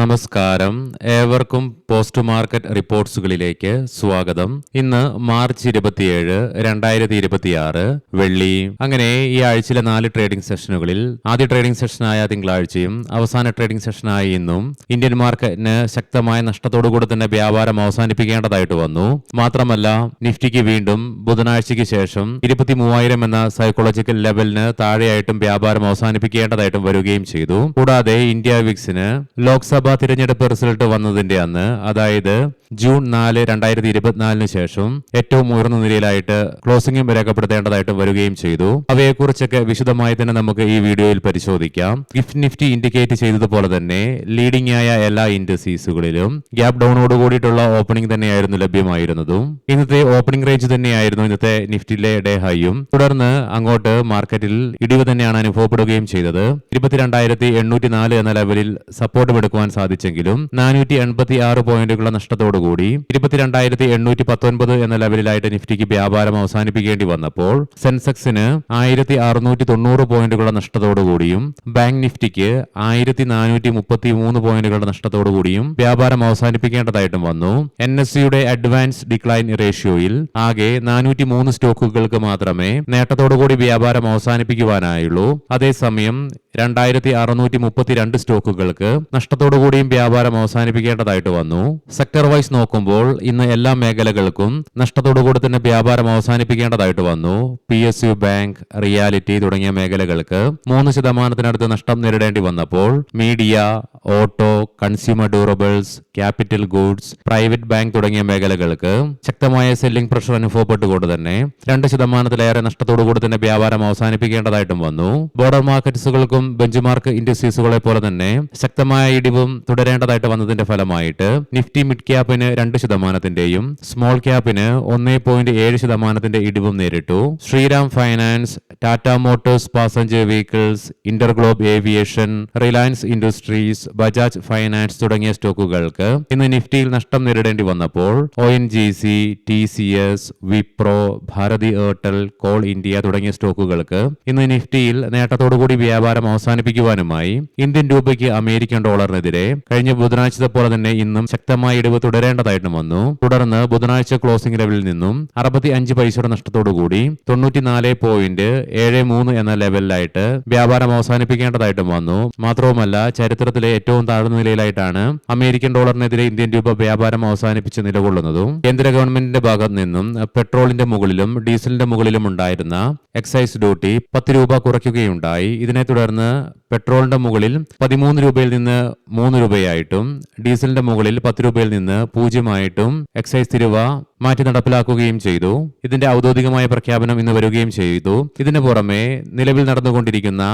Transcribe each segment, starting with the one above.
നമസ്കാരം, ഏവർക്കും post market റിപ്പോർട്ട്സുകളിലേക്ക് സ്വാഗതം. ഇന്ന് മാർച്ച് 27, 2026 വെള്ളി. അങ്ങനെ ഈ ആഴ്ചയിലെ 4 ട്രേഡിംഗ് സെഷനുകളിൽ ആദ്യ ട്രേഡിംഗ് സെഷനായ തിങ്കളാഴ്ചയും അവസാന ട്രേഡിംഗ് സെഷനായ ഇന്നും ഇന്ത്യൻ മാർക്കറ്റിന് ശക്തമായ നഷ്ടത്തോടുകൂടി തന്നെ വ്യാപാരം അവസാനിപ്പിക്കേണ്ടതായിട്ട് വന്നു. മാത്രമല്ല, നിഫ്റ്റിക്ക് വീണ്ടും ബുധനാഴ്ചയ്ക്ക് ശേഷം 23,000 എന്ന സൈക്കോളജിക്കൽ ലെവലിന് താഴെയായിട്ടും വ്യാപാരം അവസാനിപ്പിക്കേണ്ടതായിട്ടും വരികയും ചെയ്തു. കൂടാതെ ഇന്ത്യ വിക്സിന് ലോക്സഭ തിരഞ്ഞെടുപ്പ് റിസൾട്ട് വന്നതിന്റെ അന്ന്, അതായത് ജൂൺ 4, 2024 ശേഷം ഏറ്റവും ഉയർന്ന നിലയിലായിട്ട് ക്ലോസിംഗും രേഖപ്പെടുത്തേണ്ടതായിട്ട് വരികയും ചെയ്തു. അവയെക്കുറിച്ചൊക്കെ വിശദമായി തന്നെ നമുക്ക് ഈ വീഡിയോയിൽ പരിശോധിക്കാം. ഗിഫ്റ്റ് നിഫ്റ്റി ഇൻഡിക്കേറ്റ് ചെയ്തതുപോലെ തന്നെ ലീഡിംഗ് ആയ എല്ലാ ഇൻഡസ്ട്രീസുകളിലും ഗ്യാപ് ഡൗണോട് കൂടിയിട്ടുള്ള ഓപ്പണിംഗ് തന്നെയായിരുന്നു ലഭ്യമായിരുന്നതും. ഇന്നത്തെ ഓപ്പണിംഗ് റേഞ്ച് തന്നെയായിരുന്നു ഇന്നത്തെ നിഫ്റ്റിയിലെ ഡേ ഹൈയും. തുടർന്ന് അങ്ങോട്ട് മാർക്കറ്റിൽ ഇടിവ് തന്നെയാണ് അനുഭവപ്പെടുകയും ചെയ്തത്. 22,804 എന്ന ലെവലിൽ സപ്പോർട്ട് എടുക്കുവാൻ സാധിച്ചെങ്കിലും 486 പോയിന്റുകളുടെ നഷ്ടത്തോടുകൂടി 22,819 എന്ന ലെവലിലായിട്ട് നിഫ്റ്റിക്ക് വ്യാപാരം അവസാനിപ്പിക്കേണ്ടി വന്നപ്പോൾ സെൻസെക്സിന് 1,690 പോയിന്റുകളുടെ നഷ്ടത്തോടുകൂടിയും ബാങ്ക് നിഫ്റ്റിക്ക് 1,433 പോയിന്റുകളുടെ നഷ്ടത്തോടുകൂടിയും വ്യാപാരം അവസാനിപ്പിക്കേണ്ടതായിട്ടും വന്നു. NSEയുടെ അഡ്വാൻസ് ഡിക്ലൈൻ റേഷ്യോയിൽ ആകെ 403 സ്റ്റോക്കുകൾക്ക് മാത്രമേ നേട്ടത്തോടുകൂടി വ്യാപാരം അവസാനിപ്പിക്കുവാനായുള്ളൂ. അതേസമയം 2,632 സ്റ്റോക്കുകൾക്ക് നഷ്ടത്തോടുകൂടിയും വ്യാപാരം അവസാനിപ്പിക്കേണ്ടതായിട്ട് വന്നു. സെക്ടർ വൈസ് നോക്കുമ്പോൾ ഇന്ന് എല്ലാ മേഖലകൾക്കും നഷ്ടത്തോടുകൂടി തന്നെ വ്യാപാരം അവസാനിപ്പിക്കേണ്ടതായിട്ട് വന്നു. PSU ബാങ്ക്, റിയാലിറ്റി തുടങ്ങിയ മേഖലകൾക്ക് 3% നഷ്ടം നേരിടേണ്ടി വന്നപ്പോൾ media, auto, consumer durables, capital goods, private bank തുടങ്ങിയ മേഖലകൾക്ക് ശക്തമായ സെല്ലിംഗ് പ്രഷർ അനുഭവപ്പെട്ടുകൊണ്ട് തന്നെ 2%-ലേറെ നഷ്ടത്തോടുകൂടി തന്നെ വ്യാപാരം അവസാനിപ്പിക്കേണ്ടതായിട്ടും വന്നു. ബോർഡർ മാർക്കറ്റ്സുകൾക്കും ബെഞ്ച് മാർക്ക് ഇൻഡസ്ട്രീസുകളെ പോലെ തന്നെ ശക്തമായ ഇടിവും തുടരേണ്ടതായിട്ട് വന്നതിന്റെ ഫലമായിട്ട് നിഫ്റ്റി മിഡ് ക്യാപ്പിന് 2%-ന്റെയും സ്മോൾ ക്യാപ്പിന് 1.7% ഇടിവും നേരിട്ടു. Shriram Finance, Tata Motors Passenger Vehicles, InterGlobe Aviation, Reliance Industries, Bajaj Finance തുടങ്ങിയ സ്റ്റോക്കുകൾക്ക് ഇന്ന് നിഫ്റ്റിയിൽ നഷ്ടം നേരിടേണ്ടി വന്നപ്പോൾ ONGC, TCS, Wipro, Bharti Airtel, Coal India തുടങ്ങിയ സ്റ്റോക്കുകൾക്ക് ഇന്ന് നിഫ്റ്റിയിൽ നേട്ടത്തോടുകൂടി വ്യാപാരം അവസാനിപ്പിക്കുവാനുമായി ഇന്ത്യൻ രൂപയ്ക്ക് അമേരിക്കൻ ഡോളറിനെതിരെ കഴിഞ്ഞ ബുധനാഴ്ച പോലെ തന്നെ ഇന്നും ശക്തമായ ഇടിവ് തുടരേണ്ടതായിട്ടും വന്നു. തുടർന്ന് ബുധനാഴ്ച ക്ലോസിംഗ് ലെവലിൽ നിന്നും 65 പൈസയുടെ നഷ്ടത്തോടുകൂടി 94.73 എന്ന ലെവലിലായിട്ട് വ്യാപാരം അവസാനിപ്പിക്കേണ്ടതായിട്ടും വന്നു. മാത്രവുമല്ല, ചരിത്രത്തിലെ ഏറ്റവും താഴ്ന്ന നിലയിലായിട്ടാണ് അമേരിക്കൻ ഡോളറിനെതിരെ ഇന്ത്യൻ രൂപ വ്യാപാരം അവസാനിപ്പിച്ച് നിലകൊള്ളുന്നതും. കേന്ദ്ര ഗവൺമെന്റിന്റെ ഭാഗത്ത് നിന്നും പെട്രോളിന്റെ മുകളിലും ഡീസലിന്റെ മുകളിലും ഉണ്ടായിരുന്ന എക്സൈസ് ഡ്യൂട്ടി 10 രൂപ കുറയ്ക്കുകയുണ്ടായി. ഇതിനെ തുടർന്ന് പെട്രോളിന്റെ മുകളിൽ 13 രൂപയിൽ നിന്ന് 3 രൂപയായിട്ടും ഡീസലിന്റെ മുകളിൽ 10 രൂപയിൽ നിന്ന് 0 എക്സൈസ് തിരുവ മാറ്റി നടപ്പിലാക്കുകയും ചെയ്തു. ഇതിന്റെ ഔദ്യോഗികമായ പ്രഖ്യാപനം ഇന്ന് വരികയും ചെയ്തു. ഇതിനു പുറമെ നിലവിൽ നടന്നുകൊണ്ടിരിക്കുന്ന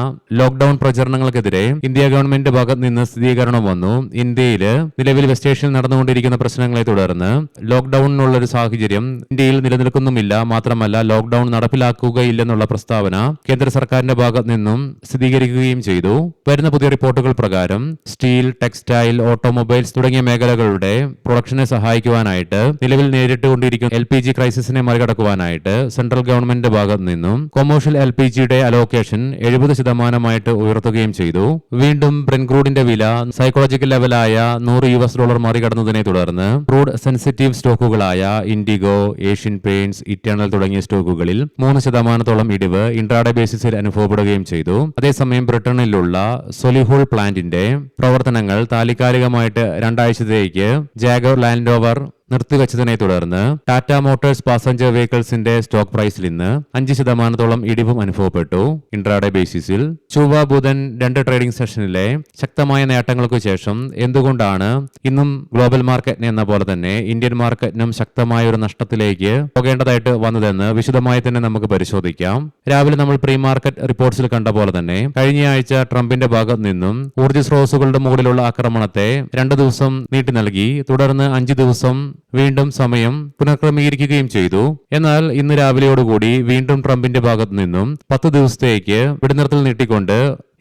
ലോക്ക്ഡൌൺ പ്രചരണങ്ങൾക്കെതിരെ ഇന്ത്യ ഗവൺമെന്റിന്റെ ഭാഗത്ത് നിന്ന് സ്ഥിരീകരണം വന്നു. ഇന്ത്യയിൽ നിലവിൽ വെസ്റ്റ് ഏഷ്യയിൽ നടന്നുകൊണ്ടിരിക്കുന്ന പ്രശ്നങ്ങളെ തുടർന്ന് ലോക്ക്ഡൌണിനുള്ള ഒരു സാഹചര്യം ഇന്ത്യയിൽ നിലനിൽക്കുന്നുമില്ല. മാത്രമല്ല, ലോക്ക്ഡൌൺ നടപ്പിലാക്കുകയില്ലെന്നുള്ള പ്രസ്താവന കേന്ദ്ര സർക്കാരിന്റെ ഭാഗത്ത് നിന്നും സ്ഥിരീകരിക്കുകയും ചെയ്തു. വരുന്ന പുതിയ റിപ്പോർട്ടുകൾ പ്രകാരം സ്റ്റീൽ, ടെക്സ്റ്റൈൽ, ഓട്ടോമൊബൈൽസ് തുടങ്ങിയ മേഖലകളുടെ പ്രൊഡക്ഷനെ സഹായിക്കുവാനായിട്ട് നിലവിൽ നേരിട്ടുകൊണ്ടിരിക്കുന്ന LPG ക്രൈസിസിനെ മറികടക്കുവാനായിട്ട് സെൻട്രൽ ഗവൺമെന്റിന്റെ ഭാഗത്ത് നിന്നും കൊമേഴ്ഷ്യൽ LPGയുടെ അലോക്കേഷൻ 70% ഉയർത്തുകയും ചെയ്തു. വീണ്ടും ബ്രെന്റ് ക്രൂഡിന്റെ വില സൈക്കോളജിക്കൽ ലെവലായ $100 മറികടന്നതിനെ തുടർന്ന് ക്രൂഡ് സെൻസിറ്റീവ് സ്റ്റോക്കുകളായ ഇൻഡിഗോ, ഏഷ്യൻ പെയിന്റ്സ്, ഇറ്റേണൽ തുടങ്ങിയ സ്റ്റോക്കുകളിൽ 3%-ഓളം ഇടിവ് ഇൻട്രാഡേ ബേസിസിൽ അനുഭവപ്പെടുകയും ചെയ്തു. അതേസമയം ബ്രിട്ടനിലുള്ള സൊലിഹൂൾ പ്ലാന്റിന്റെ പ്രവർത്തനങ്ങൾ താൽക്കാലികമായിട്ട് 2 ആഴ്ചത്തേക്ക് ജാഗർ ലാൻഡ് റോവർ നിർത്തിവച്ചതിനെ തുടർന്ന് ടാറ്റ മോട്ടോഴ്സ് പാസഞ്ചർ വെഹിക്കിൾസിന്റെ സ്റ്റോക്ക് പ്രൈസിൽ ഇന്ന് 5%-ഓളം ഇടിവും അനുഭവപ്പെട്ടു ഇൻട്രാഡേ ബേസിസിൽ. ചൊവ്വ, ബുധൻ 2 ട്രേഡിംഗ് സെഷനിലെ ശക്തമായ നേട്ടങ്ങൾക്ക് ശേഷം എന്തുകൊണ്ടാണ് ഇന്നും ഗ്ലോബൽ മാർക്കറ്റിനെ എന്ന പോലെ തന്നെ ഇന്ത്യൻ മാർക്കറ്റിനും ശക്തമായ ഒരു നഷ്ടത്തിലേക്ക് പോകേണ്ടതായിട്ട് വന്നതെന്ന് വിശദമായി തന്നെ നമുക്ക് പരിശോധിക്കാം. രാവിലെ നമ്മൾ പ്രീ മാർക്കറ്റ് റിപ്പോർട്ട്സിൽ കണ്ട പോലെ തന്നെ കഴിഞ്ഞ ആഴ്ച ട്രംപിന്റെ ഭാഗത്ത് നിന്നും ഊർജ്ജ സ്രോതസ്സുകളുടെ മുകളിലുള്ള ആക്രമണത്തെ 2 ദിവസം നീട്ടി നൽകി. തുടർന്ന് 5 ദിവസം വീണ്ടും സമയം പുനഃക്രമീകരിക്കുകയും ചെയ്തു. എന്നാൽ ഇന്ന് രാവിലെയോടുകൂടി വീണ്ടും ട്രംപിന്റെ ഭാഗത്തു നിന്നും 10 ദിവസത്തേക്ക് വെടിനിർത്തൽ നീട്ടിക്കൊണ്ട്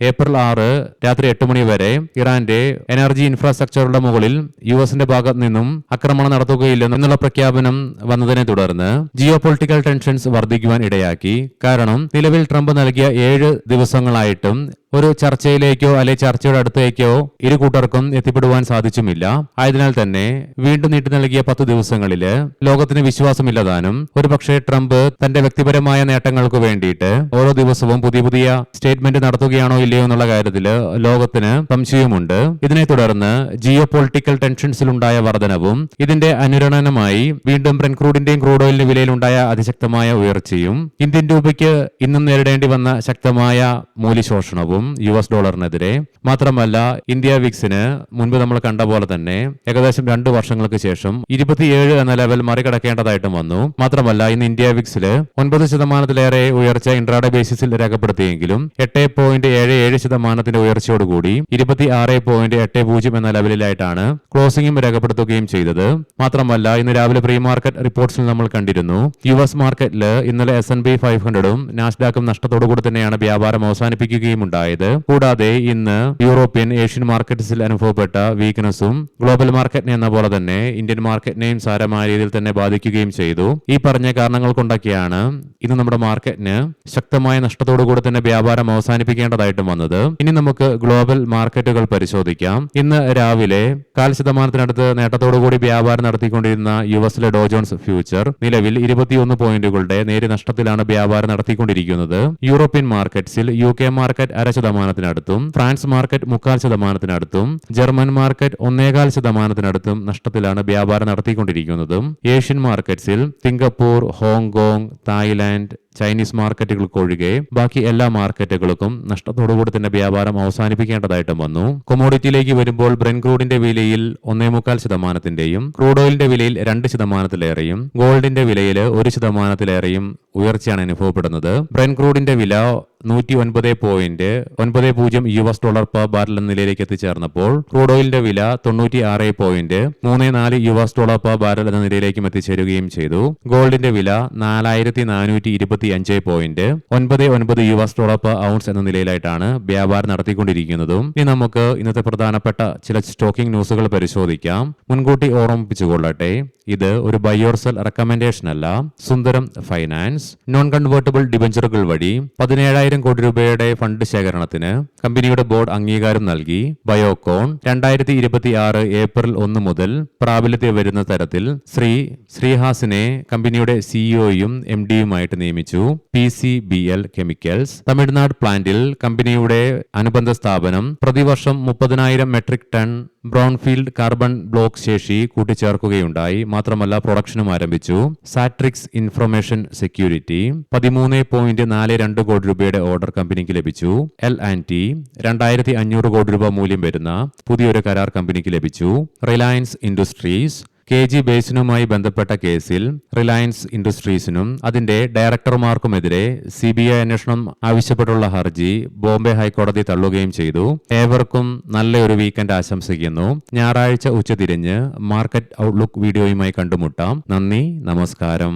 ഏപ്രിൽ 6 രാത്രി 8 മണി വരെ ഇറാന്റെ എനർജി ഇൻഫ്രാസ്ട്രക്ചറുടെ മുകളിൽ യുഎസിന്റെ ഭാഗത്ത് നിന്നും ആക്രമണം നടത്തുകയില്ലെന്നുള്ള പ്രഖ്യാപനം വന്നതിനെ തുടർന്ന് ജിയോ പൊളിറ്റിക്കൽ ടെൻഷൻസ് വർദ്ധിക്കുവാൻ ഇടയാക്കി. കാരണം നിലവിൽ ട്രംപ് നൽകിയ 7 ദിവസങ്ങളായിട്ടും ഒരു ചർച്ചയിലേക്കോ അല്ലെ ചർച്ചയുടെ അടുത്തേക്കോ ഇരു കൂട്ടർക്കും എത്തിപ്പെടുവാൻ സാധിച്ചുമില്ല. ആയതിനാൽ തന്നെ വീണ്ടും നീട്ടി നൽകിയ 10 ദിവസങ്ങളില് ലോകത്തിന് വിശ്വാസമില്ലതാനും ഒരുപക്ഷെ ട്രംപ് തന്റെ വ്യക്തിപരമായ നേട്ടങ്ങൾക്ക് വേണ്ടിയിട്ട് ഓരോ ദിവസവും പുതിയ പുതിയ സ്റ്റേറ്റ്മെന്റ് നടത്തുകയാണോ ഇല്ലയോ എന്നുള്ള കാര്യത്തില് ലോകത്തിന് സംശയവുമുണ്ട്. ഇതിനെ തുടർന്ന് ജിയോ പൊളിറ്റിക്കൽ ടെൻഷൻസിലുണ്ടായ വർധനവും ഇതിന്റെ അനുരണനമായി വീണ്ടും ബ്രെന്റ് ക്രൂഡിന്റെയും ക്രൂഡ് ഓയിലിന്റെ വിലയിലുണ്ടായ അതിശക്തമായ ഉയർച്ചയും ഇന്ത്യൻ രൂപയ്ക്ക് ഇന്നും നേരിടേണ്ടി വന്ന ശക്തമായ മൂല്യശോഷണവും US ഡോളറിനെതിരെ, മാത്രമല്ല ഇന്ത്യ വിക്സിന് മുൻപ് നമ്മൾ കണ്ട പോലെ തന്നെ ഏകദേശം 2 വർഷങ്ങൾക്ക് ശേഷം 27 എന്ന ലെവൽ മറികടക്കേണ്ടതായിട്ടും വന്നു. മാത്രമല്ല ഇന്ന് ഇന്ത്യ വിക്സില് 9% ഉയർച്ച ഇൻട്രാഡേ ബേസിസിൽ രേഖപ്പെടുത്തിയെങ്കിലും 8.77% ഉയർച്ചയോടുകൂടി 26.80 എന്ന ലെവലിലായിട്ടാണ് ക്ലോസിംഗും രേഖപ്പെടുത്തുകയും ചെയ്തത്. മാത്രമല്ല ഇന്ന് രാവിലെ പ്രീ മാർക്കറ്റ് റിപ്പോർട്ട്സിൽ നമ്മൾ കണ്ടിരുന്നു US മാർക്കറ്റിൽ ഇന്നലെ S&P 500ഉം നാസ്ഡാക്കും നഷ്ടത്തോടുകൂടി തന്നെയാണ് വ്യാപാരം അവസാനിപ്പിക്കുകയും ഉണ്ടായത്. കൂടാതെ ഇന്ന് യൂറോപ്യൻ ഏഷ്യൻ മാർക്കറ്റ്സിൽ അനുഭവപ്പെട്ട വീക്ക്നെസ്സും ഗ്ലോബൽ മാർക്കറ്റിനെ എന്ന പോലെ തന്നെ ഇന്ത്യൻ മാർക്കറ്റിനെയും സാരമായ രീതിയിൽ തന്നെ ബാധിക്കുകയും ചെയ്തു. ഈ പറഞ്ഞ കാരണങ്ങൾ കൊണ്ടൊക്കെയാണ് ഇന്ന് നമ്മുടെ മാർക്കറ്റിന് ശക്തമായ നഷ്ടത്തോടുകൂടി തന്നെ വ്യാപാരം അവസാനിപ്പിക്കേണ്ടതായിട്ടും വന്നത്. ഇനി നമുക്ക് ഗ്ലോബൽ മാർക്കറ്റുകൾ പരിശോധിക്കാം. ഇന്ന് രാവിലെ 0.5% നേട്ടത്തോടുകൂടി വ്യാപാരം നടത്തിക്കൊണ്ടിരുന്ന യുഎസിലെ ഡോ ജോൺസ് ഫ്യൂച്ചർ നിലവിൽ 21 പോയിന്റുകളുടെ നേരിയ നഷ്ടത്തിലാണ് വ്യാപാരം നടത്തിക്കൊണ്ടിരിക്കുന്നത്. യൂറോപ്യൻ മാർക്കറ്റ്സിൽ UK market 0.5%, France market 0.25%, German market 1.25%, നഷ്ടത്തിലാണ് വ്യാപാരം നടത്തിക്കൊണ്ടിരിക്കുന്നത്. ഏഷ്യൻ മാർക്കറ്റ്സിൽ സിംഗപ്പൂർ, ഹോങ്കോങ്, തായ്ലാന്റ്, ചൈനീസ് മാർക്കറ്റുകൾക്കൊഴികെ ബാക്കി എല്ലാ മാർക്കറ്റുകൾക്കും നഷ്ടത്തോടുകൂടി തന്നെ വ്യാപാരം അവസാനിപ്പിക്കേണ്ടതായിട്ടും വന്നു. കൊമോഡിറ്റിയിലേക്ക് വരുമ്പോൾ ബ്രെന്റ് ക്രൂഡിന്റെ വിലയിൽ 1.25%, ക്രൂഡ് ഓയിലിന്റെ വിലയിൽ 2%, ഗോൾഡിന്റെ വിലയിൽ 1%, ഉയർച്ചയാണ് അനുഭവപ്പെടുന്നത്. ബ്രെന്റ് ക്രൂഡിന്റെ വില $190.90 പെർ ബാരൽ എന്ന നിലയിലേക്ക് എത്തിച്ചേർന്നപ്പോൾ ക്രൂഡ് ഓയിലിന്റെ വില $96.34 പെർ ബാരൽ എന്ന നിലയിലേക്കും എത്തിച്ചേരുകയും ചെയ്തു. ഗോൾഡിന്റെ വില $425.99 പെർ ഔൺസ് എന്ന നിലയിലായിട്ടാണ് വ്യാപാരം നടത്തിക്കൊണ്ടിരിക്കുന്നതും. ഇനി നമുക്ക് ഇന്നത്തെ പ്രധാനപ്പെട്ട ചില സ്റ്റോക്കിംഗ് ന്യൂസുകൾ പരിശോധിക്കാം. മുൻകൂട്ടി ഓർമ്മിപ്പിച്ചുകൊള്ളട്ടെ, ഇത് ഒരു ബൈ ഓർ സെൽ റെക്കമെൻഡേഷൻ അല്ല. സുന്ദരം ഫൈനാൻസ് നോൺ കൺവേർട്ടബിൾ ഡിബഞ്ചറുകൾ വഴി 17,000 കോടി രൂപയുടെ ഫണ്ട് ശേഖരണത്തിന് കമ്പനിയുടെ ബോർഡ് അംഗീകാരം നൽകി. ബയോകോൺ 2026 ഏപ്രിൽ 1 മുതൽ പ്രാബല്യത്തിൽ വരുന്ന തരത്തിൽ ശ്രീഹാസിനെ കമ്പനിയുടെ സിഇഒയും MDയുമായിട്ട് നിയമിച്ചു. PCBL കെമിക്കൽസ് തമിഴ്നാട് പ്ലാന്റിൽ കമ്പനിയുടെ അനുബന്ധ സ്ഥാപനം പ്രതിവർഷം 30,000 മെട്രിക് ടൺ ബ്രൗൺഫീൽഡ് കാർബൺ ബ്ലോക്ക് ശേഷി കൂട്ടിച്ചേർക്കുകയുണ്ടായി. മാത്രമല്ല പ്രൊഡക്ഷനും ആരംഭിച്ചു. സാട്രിക്സ് ഇൻഫർമേഷൻ സെക്യൂരിറ്റി 13.42 കോടി രൂപയുടെ ഓർഡർ കമ്പനിക്ക് ലഭിച്ചു. L&T 2,500 കോടി രൂപ മൂല്യം വരുന്ന പുതിയൊരു കരാർ കമ്പനിക്ക് ലഭിച്ചു. റിലയൻസ് ഇൻഡസ്ട്രീസ് KG ബേസിനുമായി ബന്ധപ്പെട്ട കേസിൽ റിലയൻസ് ഇൻഡസ്ട്രീസിനും അതിന്റെ ഡയറക്ടർമാർക്കുമെതിരെ CBI അന്വേഷണം ആവശ്യപ്പെട്ടുള്ള ഹർജി ബോംബെ ഹൈക്കോടതി തള്ളുകയും ചെയ്തു. ഏവർക്കും നല്ലൊരു വീക്കെൻഡ് ആശംസിക്കുന്നു. ഞായറാഴ്ച ഉച്ചതിരിഞ്ഞ് മാർക്കറ്റ് ഔട്ട്ലുക്ക് വീഡിയോയുമായി കണ്ടുമുട്ടാം. നന്ദി, നമസ്കാരം.